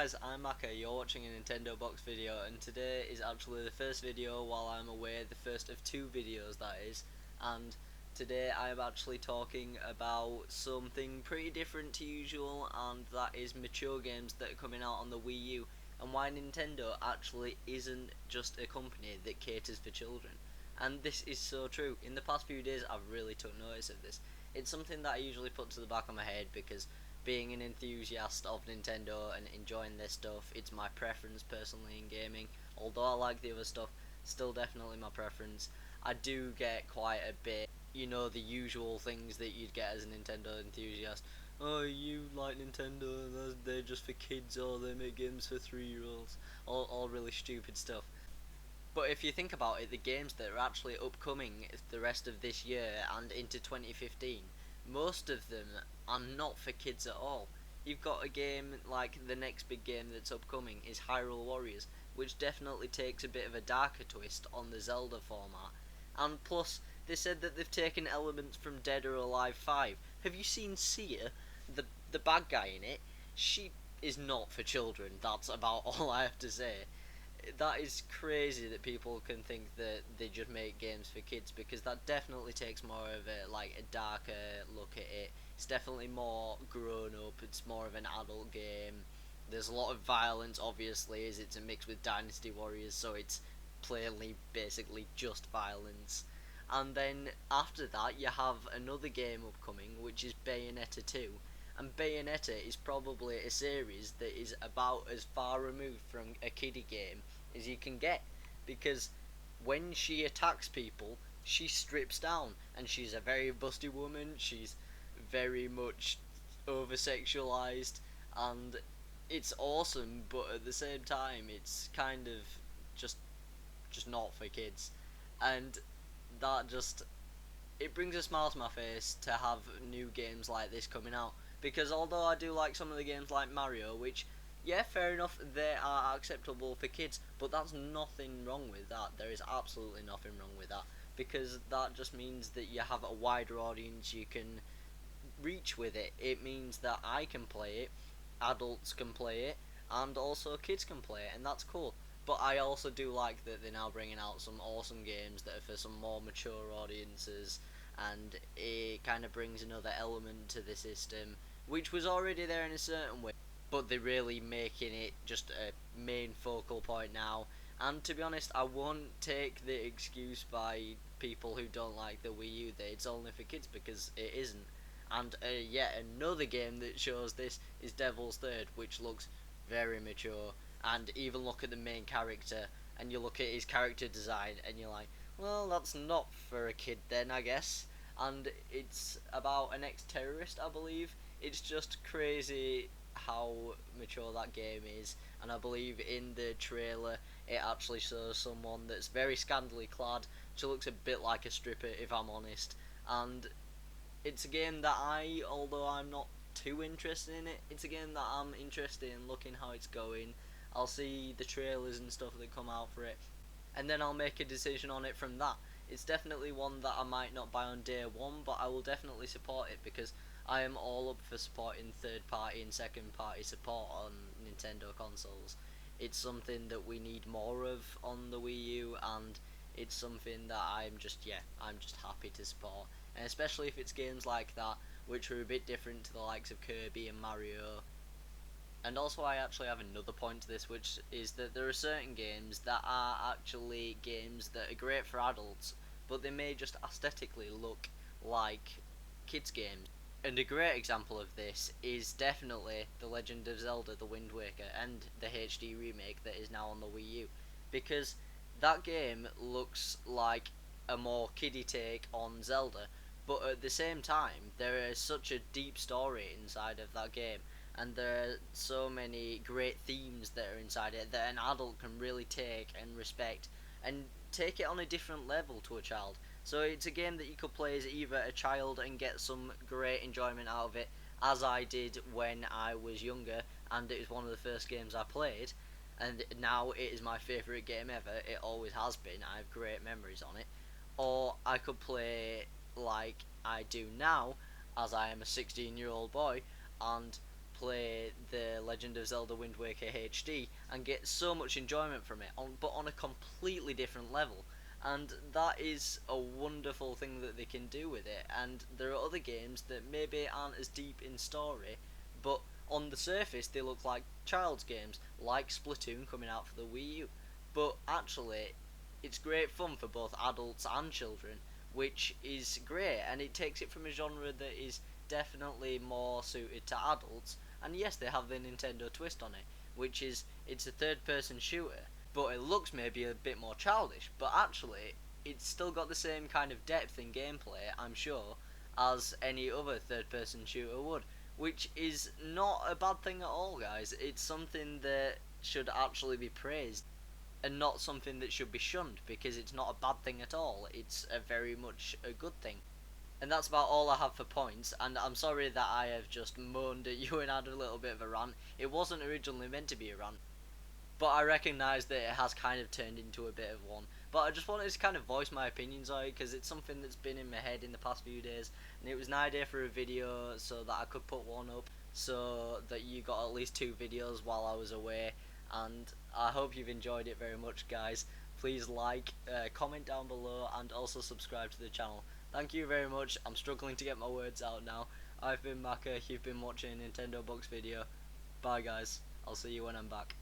guys, I'm Maka, you're watching a Nintendo Box video, and today is actually the first video while I'm away, the first of two videos that is, and today I am actually talking about something pretty different to usual, and that is mature games that are coming out on the Wii U, and why Nintendo actually isn't just a company that caters for children. And this is so true. In the past few days I've really took notice of this. It's something that I usually put to the back of my head because being an enthusiast of Nintendo and enjoying their stuff, it's my preference personally in gaming. Although I like the other stuff, still definitely my preference. I do get quite a bit, the usual things that you'd get as a Nintendo enthusiast. Oh, you like Nintendo, they're just for kids, or they make games for 3-year-olds. All really stupid stuff. But if you think about it, the games that are actually upcoming the rest of this year and into 2015, most of them are not for kids at all. You've got a game like the next big game that's upcoming is Hyrule Warriors, which definitely takes a bit of a darker twist on the Zelda format. And plus, they said that they've taken elements from Dead or Alive 5. Have you seen Sia, the bad guy in it? She is not for children. That's about all I have to say. That is crazy that people can think that they just make games for kids, because that definitely takes more of a darker look at it. It's definitely more grown up. It's more of an adult game. There's a lot of violence, obviously, as it's a mix with Dynasty Warriors, so it's plainly basically just violence. And then after that, you have another game upcoming, which is Bayonetta 2. And Bayonetta is probably a series that is about as far removed from a kiddie game as you can get, because when she attacks people, she strips down, and she's a very busty woman. She's very much over sexualized, and it's awesome, but at the same time, it's kind of just just not for kids, and that just it brings a smile to my face to have new games like this coming out. Because although I do like some of the games like Mario, which, yeah, fair enough, they are acceptable for kids, but that's nothing wrong with that. There is absolutely nothing wrong with that. Because that just means that you have a wider audience you can reach with it. It means that I can play it, adults can play it, and also kids can play it, and that's cool. But I also do like that they're now bringing out some awesome games that are for some more mature audiences, and it kind of brings another element to the system, which was already there in a certain way, but they're really making it just a main focal point now. And to be honest, I won't take the excuse by people who don't like the Wii U that it's only for kids, because it isn't. And yet another game that shows this is Devil's Third, which looks very mature. And even look at the main character, and you look at his character design, and you're like, well, that's not for a kid then, I guess. And it's about an ex-terrorist, I believe. It's just crazy how mature that game is, and I believe in the trailer it actually shows someone that's very scantily clad. She looks a bit like a stripper, if I'm honest. And it's a game that although I'm not too interested in it, it's a game that I'm interested in looking how it's going. I'll see the trailers and stuff that come out for it, and then I'll make a decision on it from that. It's definitely one that I might not buy on day one, but I will definitely support it, because I am all up for supporting third party and second party support on Nintendo consoles. It's something that we need more of on the Wii U, and it's something that I'm just happy to support. And especially if it's games like that, which are a bit different to the likes of Kirby and Mario. And also, I actually have another point to this, which is that there are certain games that are actually games that are great for adults, but they may just aesthetically look like kids' games. And a great example of this is definitely The Legend of Zelda: The Wind Waker and the HD remake that is now on the Wii U, because that game looks like a more kiddie take on Zelda, but at the same time there is such a deep story inside of that game, and there are so many great themes that are inside it that an adult can really take and respect, and take it on a different level to a child. So it's a game that you could play as either a child and get some great enjoyment out of it, as I did when I was younger, and it was one of the first games I played, and now it is my favourite game ever. It always has been. I have great memories on it. Or I could play like I do now, as I am a 16-year-old boy, and play The Legend of Zelda Wind Waker HD and get so much enjoyment from it, but on a completely different level. And that is a wonderful thing that they can do with it. And there are other games that maybe aren't as deep in story, but on the surface they look like child's games, like Splatoon coming out for the Wii U. But actually, it's great fun for both adults and children, which is great, and it takes it from a genre that is definitely more suited to adults. And yes, they have the Nintendo twist on it, which is it's a third person shooter, but it looks maybe a bit more childish, but actually it's still got the same kind of depth in gameplay, I'm sure, as any other third person shooter would, which is not a bad thing at all, guys. It's something that should actually be praised and not something that should be shunned, because it's not a bad thing at all. It's a very much a good thing. And that's about all I have for points, and I'm sorry that I have just moaned at you and had a little bit of a rant. It wasn't originally meant to be a rant, but I recognise that it has kind of turned into a bit of one. But I just wanted to kind of voice my opinions on it, because it's something that's been in my head in the past few days, and it was an idea for a video so that I could put one up, so that you got at least 2 videos while I was away. And I hope you've enjoyed it very much, guys. Please like, comment down below, and also subscribe to the channel. Thank you very much. I'm struggling to get my words out now. I've been Maka, you've been watching a Nintendo Box video. Bye guys, I'll see you when I'm back.